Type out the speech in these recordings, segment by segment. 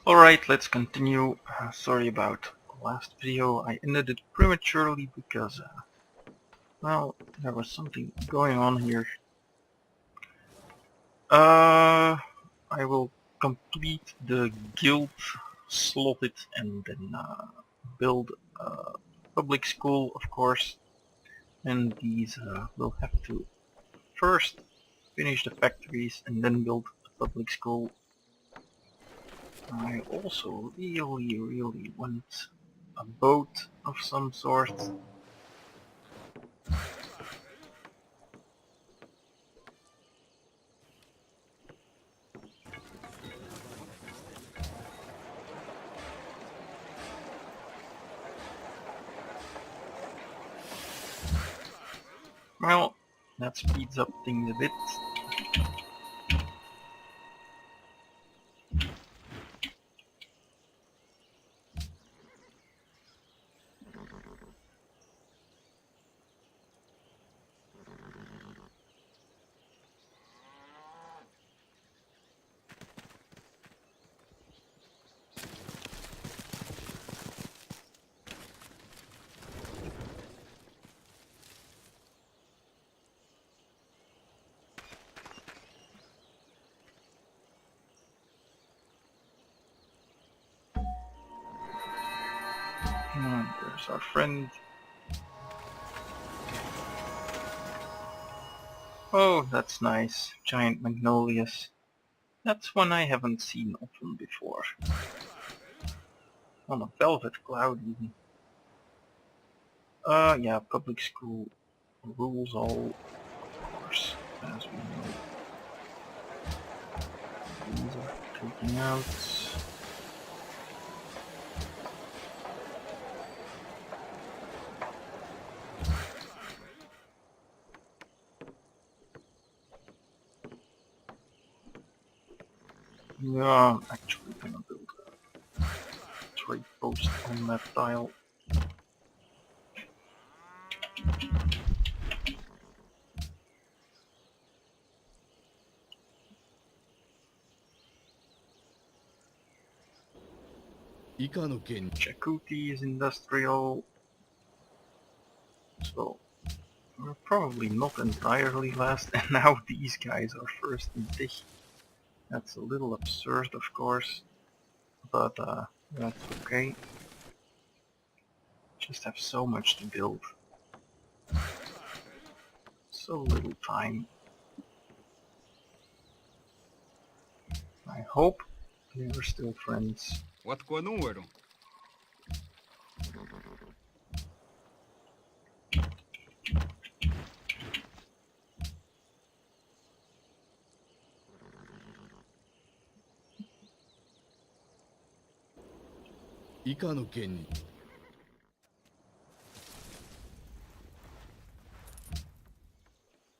Alright, let's continue. Sorry about the last video. I ended it prematurely because, well, there was something going on here. I will complete the guild, slot it, and then build a public school, of course. And these will have to first finish the factories and then build a public school. I also really want a boat of some sort. Well, that speeds up things a bit. There's our friend. Oh, that's nice. Giant magnolias. That's one I haven't seen often before. On a velvet cloud even. Yeah, public school rules all, of course, as we know. These are taking out. Yeah, I'm actually gonna build a trade post on that tile. Chakuti is industrial, so we're probably not entirely last, and now these guys are first in Dich. That's a little absurd, of course, but that's okay. Just have so much to build. So little time. I hope we are still friends. What's going on with him?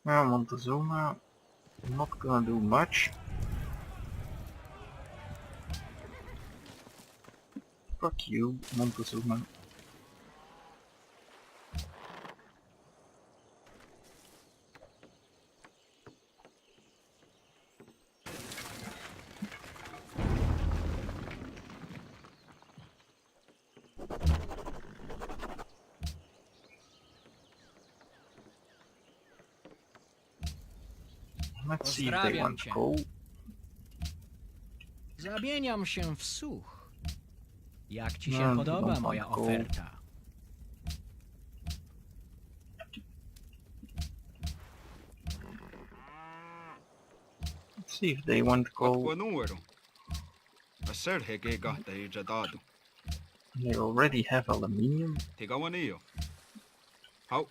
Well, Montezuma, not gonna do much. Fuck you, Montezuma. Let's see if they want coal. Zamieniam się w słuch. Jak ci się podoba moja oferta? Let's see if they want coal. What's going on with him? I said he got the jadado. They already have aluminium. Tiga wanio. How?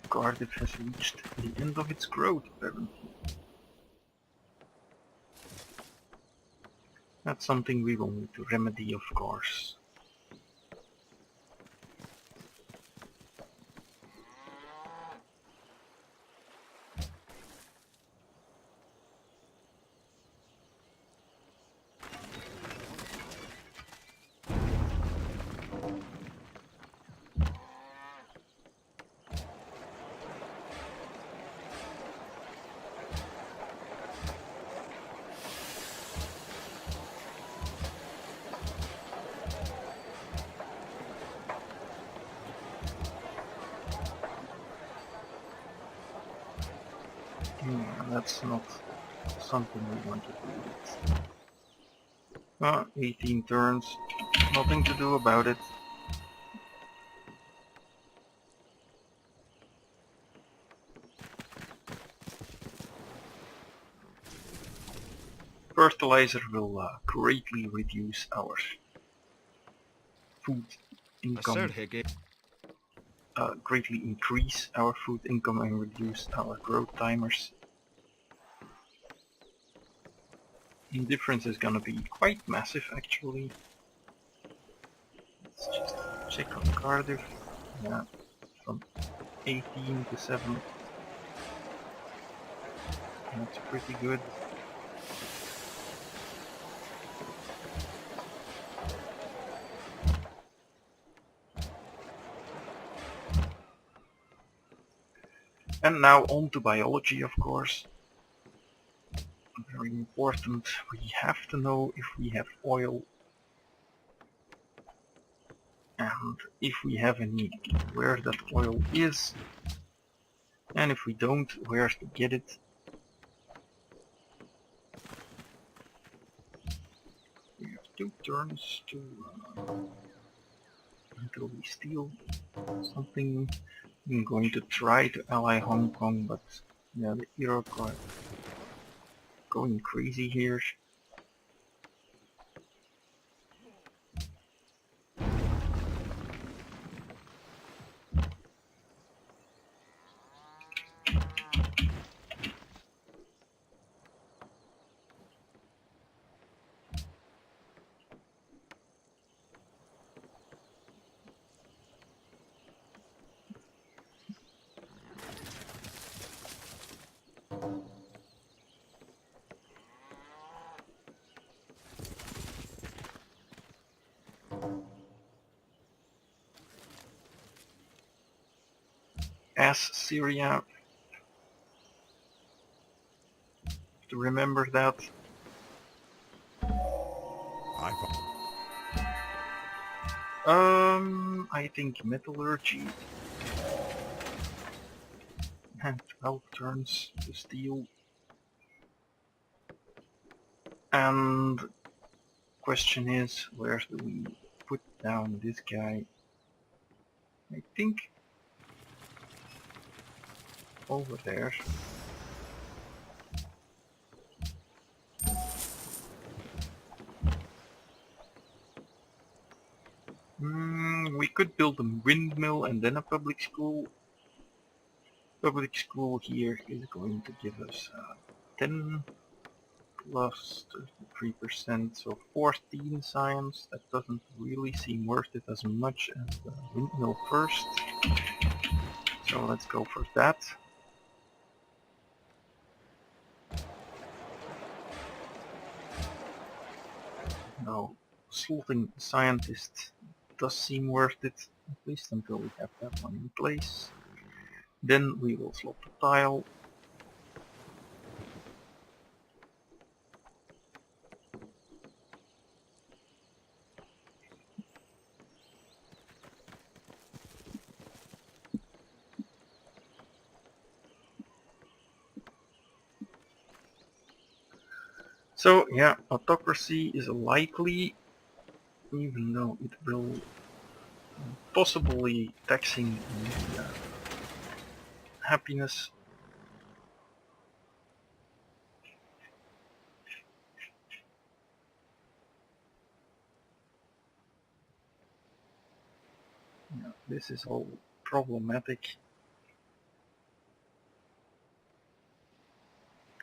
Cardiff has reached the end of its growth, apparently. That's something we will need to remedy, of course. Yeah, that's not something we want to do. 18 turns, nothing to do about it. Fertilizer will greatly reduce our food A income, third higgy. greatly increase our food income and reduce our growth timers. The difference is gonna be quite massive actually. Let's just check on Cardiff. Yeah, from 18 to 7. That's pretty good. And now on to biology, of course. Very important. We have to know if we have oil and if we have any, where that oil is, and if we don't, where to get it. We have 2 turns to until we steal something. I'm going to try to ally Hong Kong, but yeah, the Iroquois going crazy here. As Syria, to remember that. I think metallurgy and 12 turns to steal. And question is, where do we put down this guy? I think over there. We could build a windmill and then a public school. Public school here is going to give us 10 plus 33%, so 14 science. That doesn't really seem worth it as much as the windmill first. So let's go for that. Now, slotting scientist does seem worth it, at least until we have that one in place. Then we will slot the tile. So yeah, autocracy is likely, even though it will possibly taxing the happiness. Yeah, this is all problematic.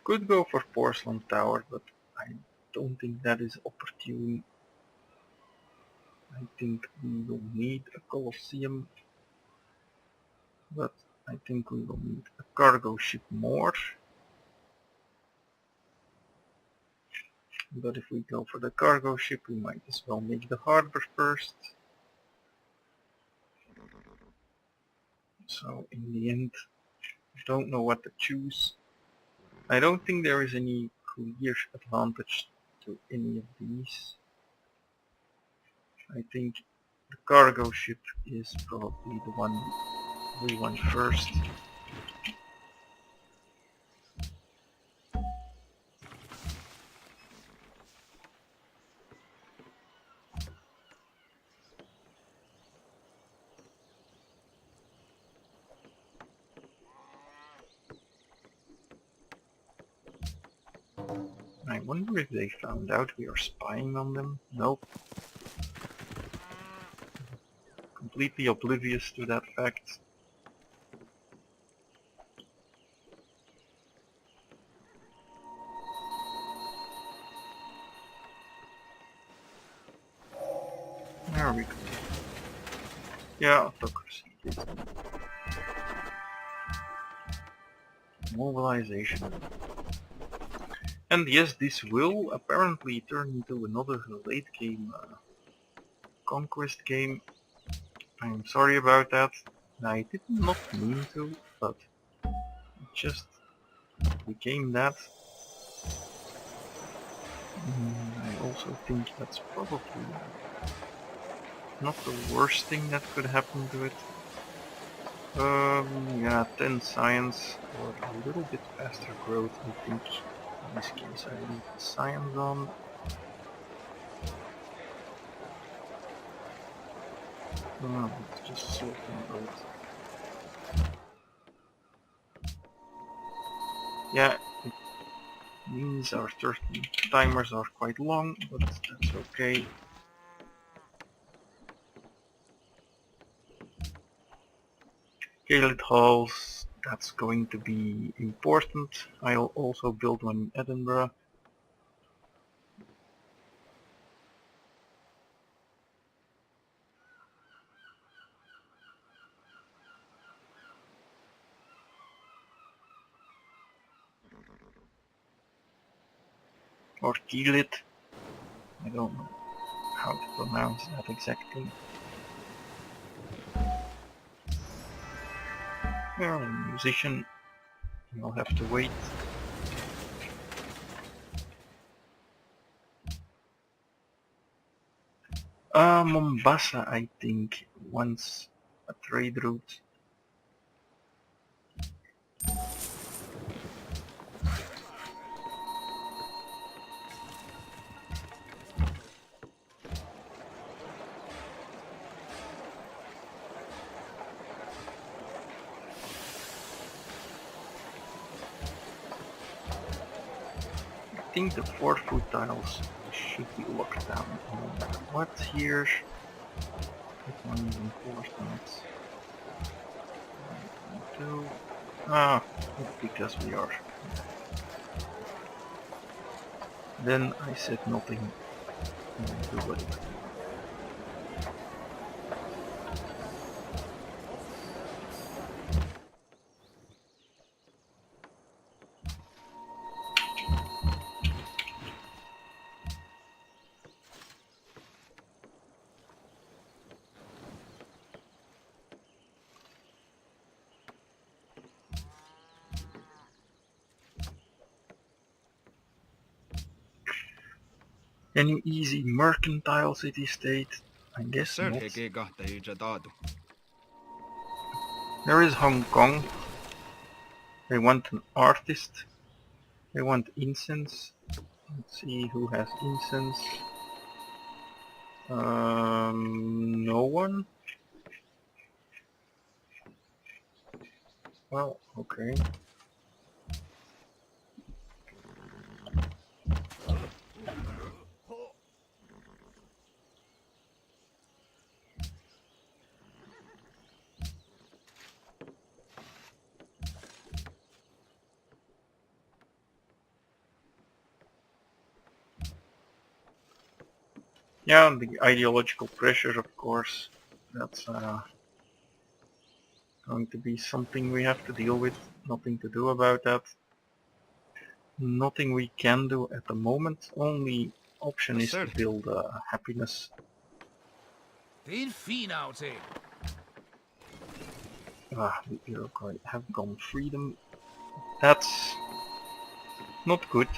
Could go for porcelain tower, but I don't think that is opportune. I think we will need a Colosseum, but I think we will need a cargo ship more. But if we go for the cargo ship, we might as well make the harbor first. So in the end, I don't know what to choose. I don't think there is any clear advantage to any of these. I think the cargo ship is probably the one we want first. I wonder if they found out we are spying on them. Nope. Completely oblivious to that fact. There we go. Yeah, autocracy. Mobilization. And yes, this will apparently turn into another late game conquest game. I'm sorry about that. I did not mean to, but it just became that. I also think that's probably not the worst thing that could happen to it. Yeah, 10 science or a little bit faster growth, I think. In this case I leave the science on. Let's just sort them both. Yeah, it means our certain timers are quite long, but that's okay. Gaelic halls, that's going to be important. I'll also build one in Edinburgh. Or Keelit. I don't know how to pronounce that exactly. Well, a musician, you'll have to wait. Mombasa, I think, wants a trade route. I think the 4-foot tiles should be locked down no matter what here. That one is important. 2. Ah, because we are. Then I said nothing. Do what it. Any easy mercantile city-state? I guess Sir not. hege got the jadadu. There is Hong Kong. They want an artist. They want incense. Let's see who has incense. No one? Well, okay. Yeah, the ideological pressure, of course. That's going to be something we have to deal with. Nothing to do about that. Nothing we can do at the moment. Only option is to build happiness. Det er en fin aftale. The Iroquois have gone freedom. That's not good.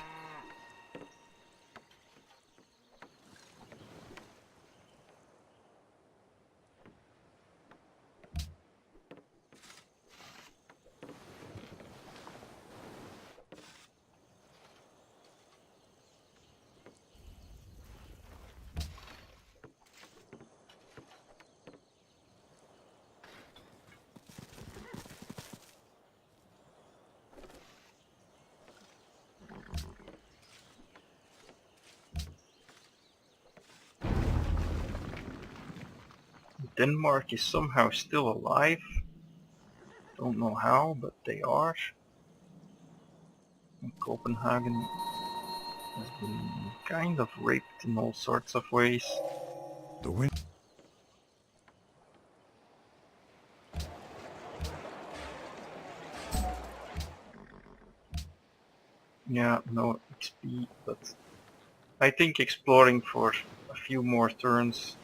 Denmark is somehow still alive. Don't know how, but they are. And Copenhagen has been kind of raped in all sorts of ways. The wind. Yeah, no XP, but I think exploring for a few more turns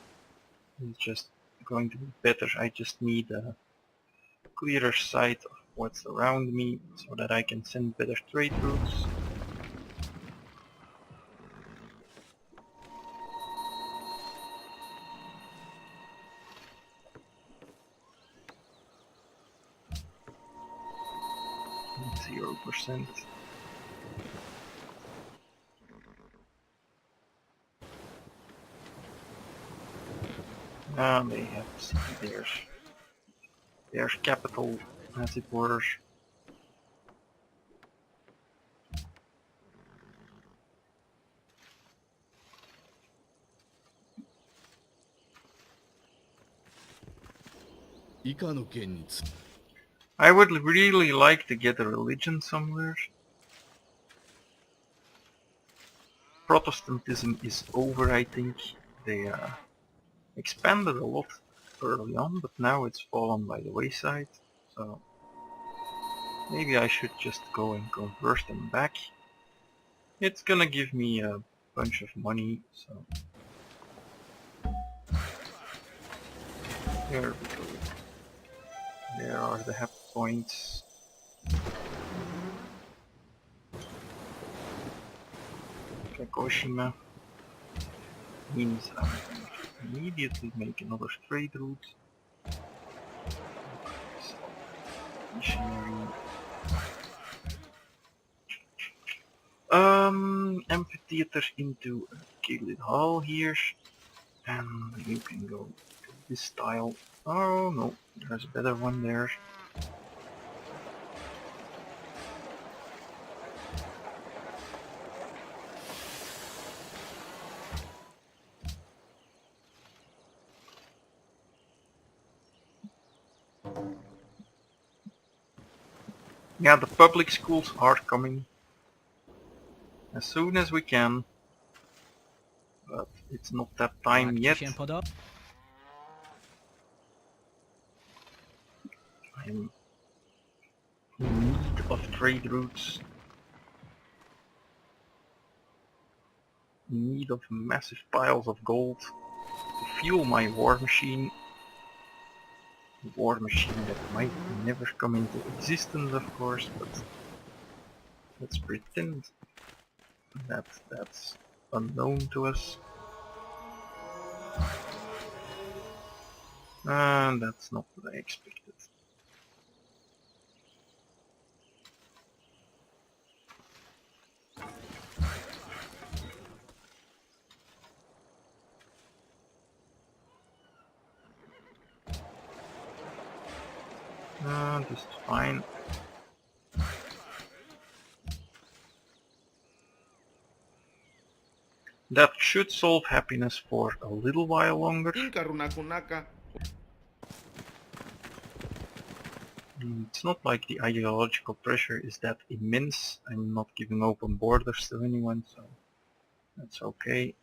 is just going to be better. I just need a clearer sight of what's around me so that I can send better trade routes. And 0%. They have city there. Their capital, as it were. I would really like to get a religion somewhere. Protestantism is over, I think. They expanded a lot early on, but now it's fallen by the wayside. So maybe I should just go and convert them back. It's gonna give me a bunch of money, so there we go. There are the happy points. Kagoshima means I'm going to immediately make another trade route. Missionary. Amphitheater into a gilded hall here, and you can go to this style. Oh no, there's a better one there. Yeah, the public schools are coming as soon as we can, but it's not that time Jak yet. ci się podoba? I'm in need of trade routes, in need of massive piles of gold to fuel my war machine. A war machine that might never come into existence, of course, but let's pretend that that's unknown to us. And that's not what I expected. Just fine. That should solve happiness for a little while longer. It's not like the ideological pressure is that immense. I'm not giving open borders to anyone, so that's okay.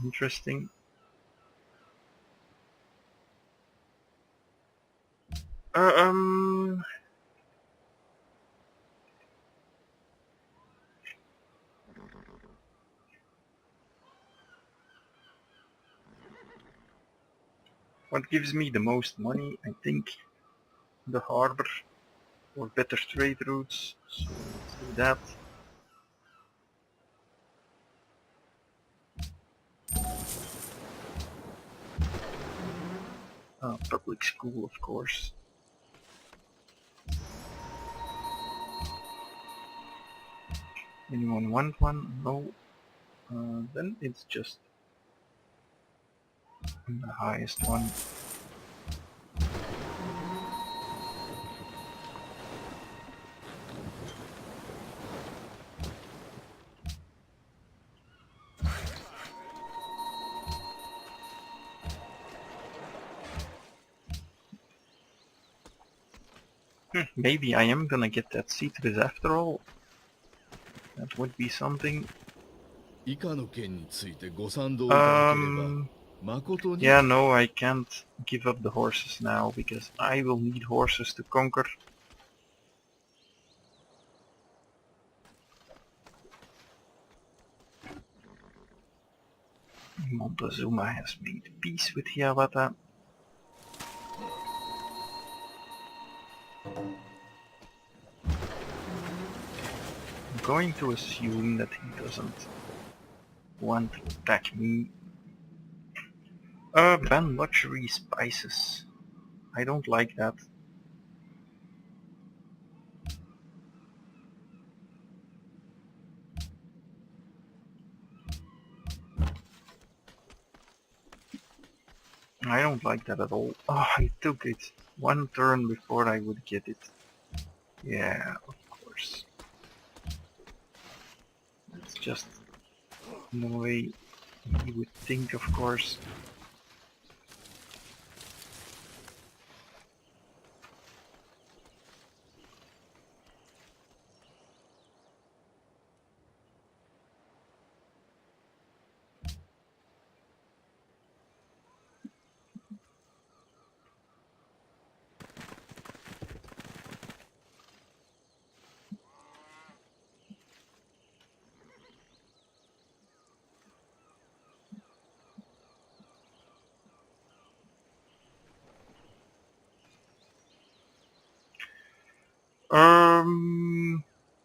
Interesting. Um. What gives me the most money? I think the harbor or better trade routes. So let's do that. Public school, of course. Anyone want one? No. Then it's just the highest one. Maybe I am gonna get that citrus after all. That would be something. 以下の件についてご賛同いただければ、誠に。 Yeah, no, I can't give up the horses now because I will need horses to conquer. Montezuma has made peace with Hiawatha. I'm going to assume that he doesn't want to attack me. Ban luxury spices. I don't like that. I don't like that at all. Oh, I took it one turn before I would get it. Yeah, of course. That's just the way you would think, of course.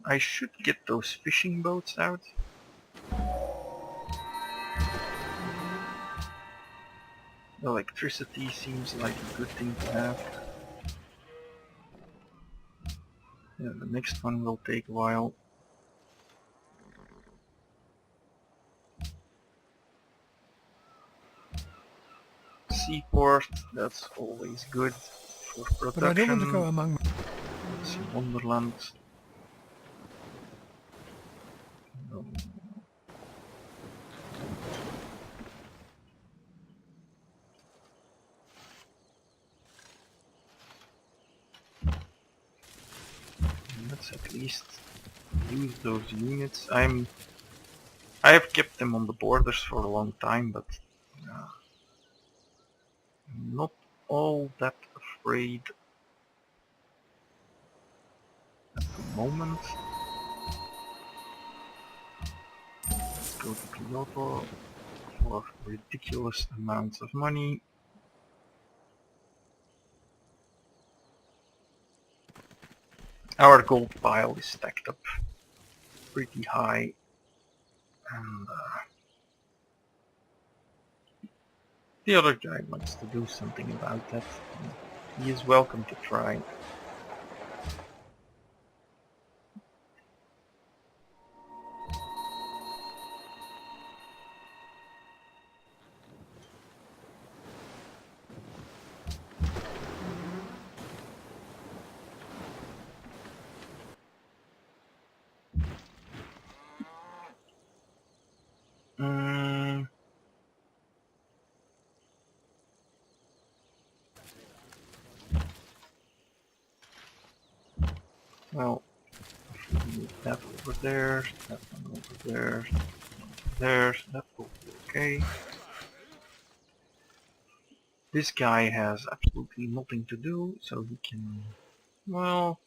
I should get those fishing boats out. Electricity seems like a good thing to have. Yeah, the next one will take a while. Seaport, that's always good for production. But I don't want to go among. Let's see, Wonderland. No. Let's at least use those units. I have kept them on the borders for a long time, but I'm not all that afraid at the moment. Let's go to Kyoto for ridiculous amounts of money. Our gold pile is stacked up pretty high, and the other guy wants to do something about that. He is welcome to try. Well, move that over there, that one over there, over there, that will work. Okay. This guy has absolutely nothing to do, so he can... Well...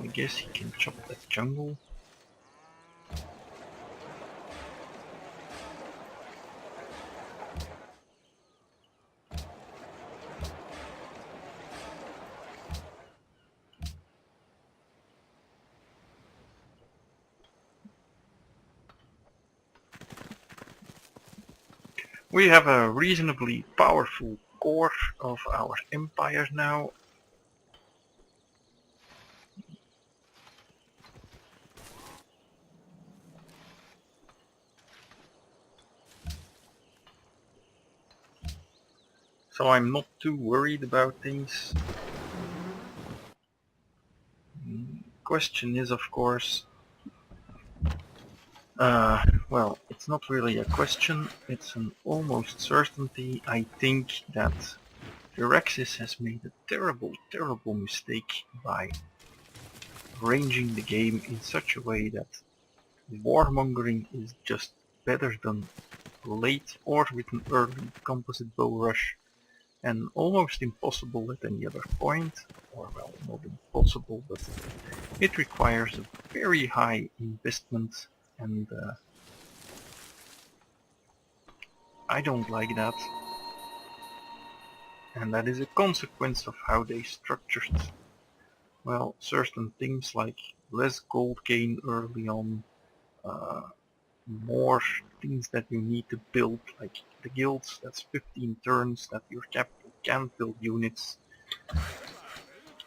I guess he can chop that jungle. We have a reasonably powerful core of our empire now. So I'm not too worried about things. Question is, of course, well, it's not really a question, it's an almost certainty. I think that Firaxis has made a terrible, terrible mistake by arranging the game in such a way that warmongering is just better done late or with an early composite bow rush, and almost impossible at any other point, or well, not impossible, but it requires a very high investment, and I don't like that. And that is a consequence of how they structured, well, certain things like less gold gain early on, uh, more things that you need to build, like the guilds, that's 15 turns that your capital can build units,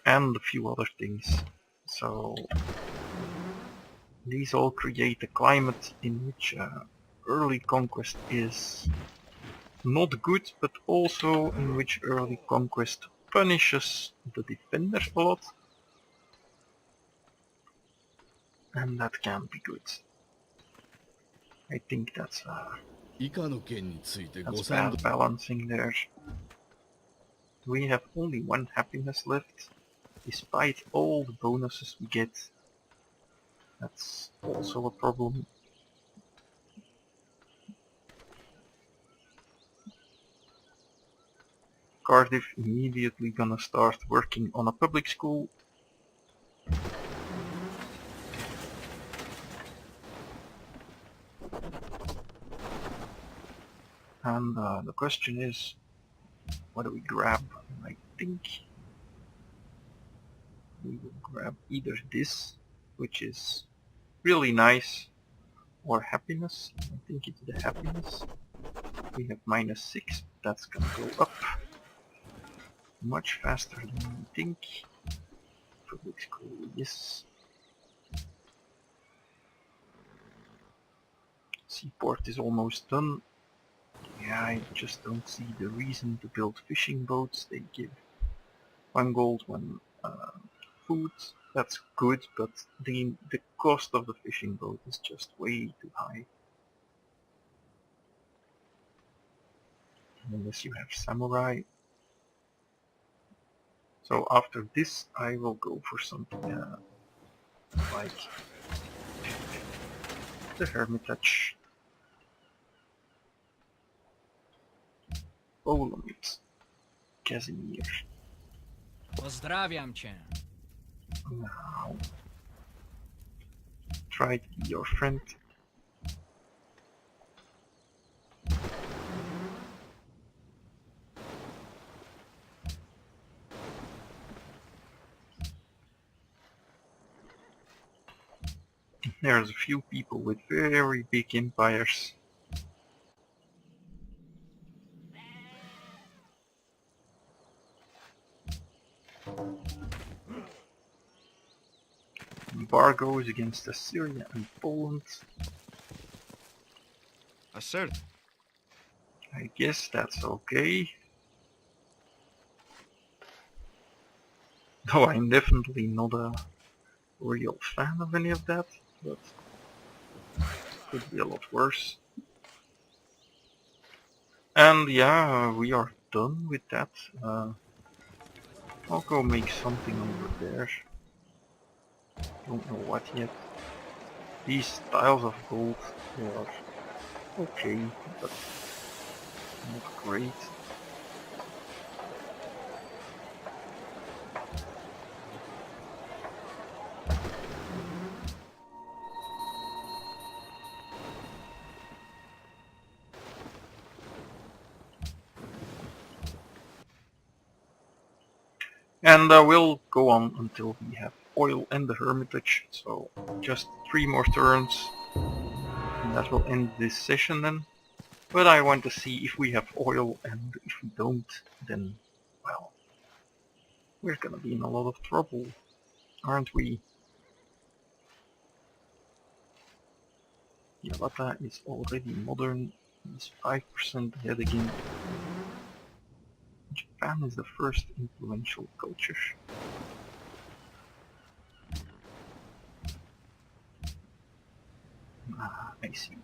and a few other things. So these all create a climate in which early conquest is not good, but also in which early conquest punishes the defender a lot, and that can be good. I think that's 以下の件についてご that's 賛同 bad balancing there. We have only one happiness left, despite all the bonuses we get. That's also a problem. Cardiff immediately gonna start working on a public school. And the question is, what do we grab? I think we will grab either this, which is really nice, or happiness. I think it's the happiness. We have -6, that's gonna go up much faster than we think. Public school, yes. Seaport is almost done. Yeah, I just don't see the reason to build fishing boats. They give 1 gold, 1 food. That's good, but the cost of the fishing boat is just way too high. Unless you have samurai. So after this I will go for something like the Hermitage. Poland. Casimir. Pozdrawiam cię. Now. Try to be your friend. There's a few people with very big empires. Embargoes against Assyria and Poland. Assert. I guess that's okay. Though I'm definitely not a real fan of any of that, but could be a lot worse. And yeah, we are done with that. I'll go make something over there. Don't know what yet. These tiles of gold, they are Okay, but not great. And we'll go on until we have oil and the hermitage, so just 3 more turns, and that will end this session then. But I want to see if we have oil, and if we don't, then, well, we're gonna be in a lot of trouble, aren't we? Yavata is already modern, is 5% ahead again. Japan is the first influential culture. Ah, I see.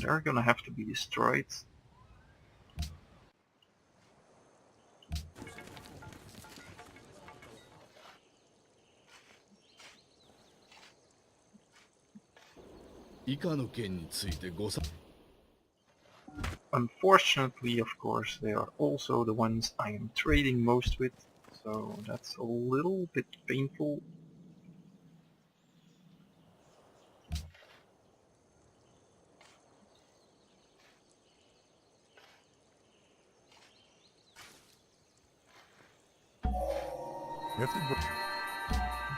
They're gonna have to be destroyed. Unfortunately, of course, they are also the ones I am trading most with, so that's a little bit painful.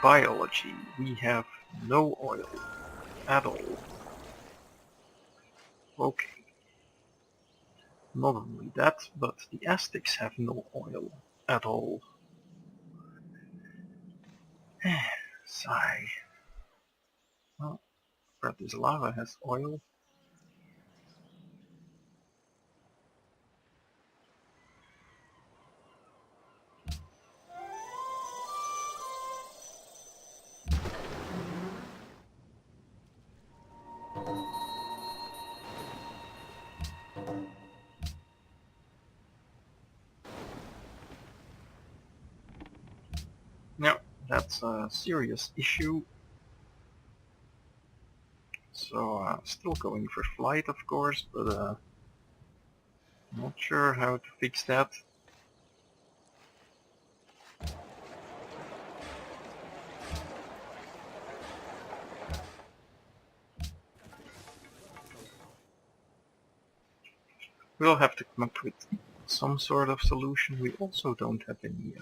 Biology, we have no oil at all. Okay. Not only that, but the Aztecs have no oil at all. Sigh. Well, Bratislava has oil. Now, that's a serious issue. So, still going for flight, of course, but not sure how to fix that. We'll have to come up with some sort of solution. We also don't have any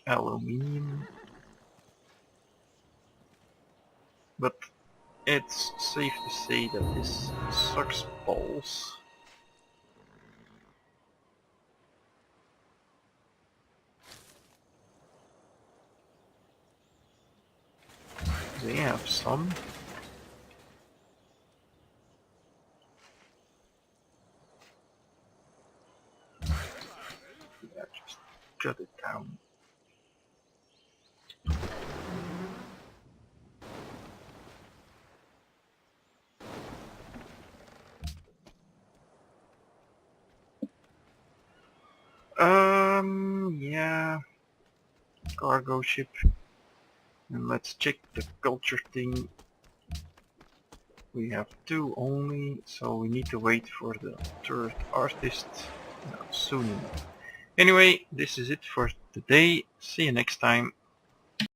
aluminium, but it's safe to say that this sucks balls. They have some. Yeah, just shut it down. Yeah, cargo ship. And let's check the culture thing. We have 2 only, so we need to wait for the 3rd artist soon enough. Anyway, this is it for today. See you next time.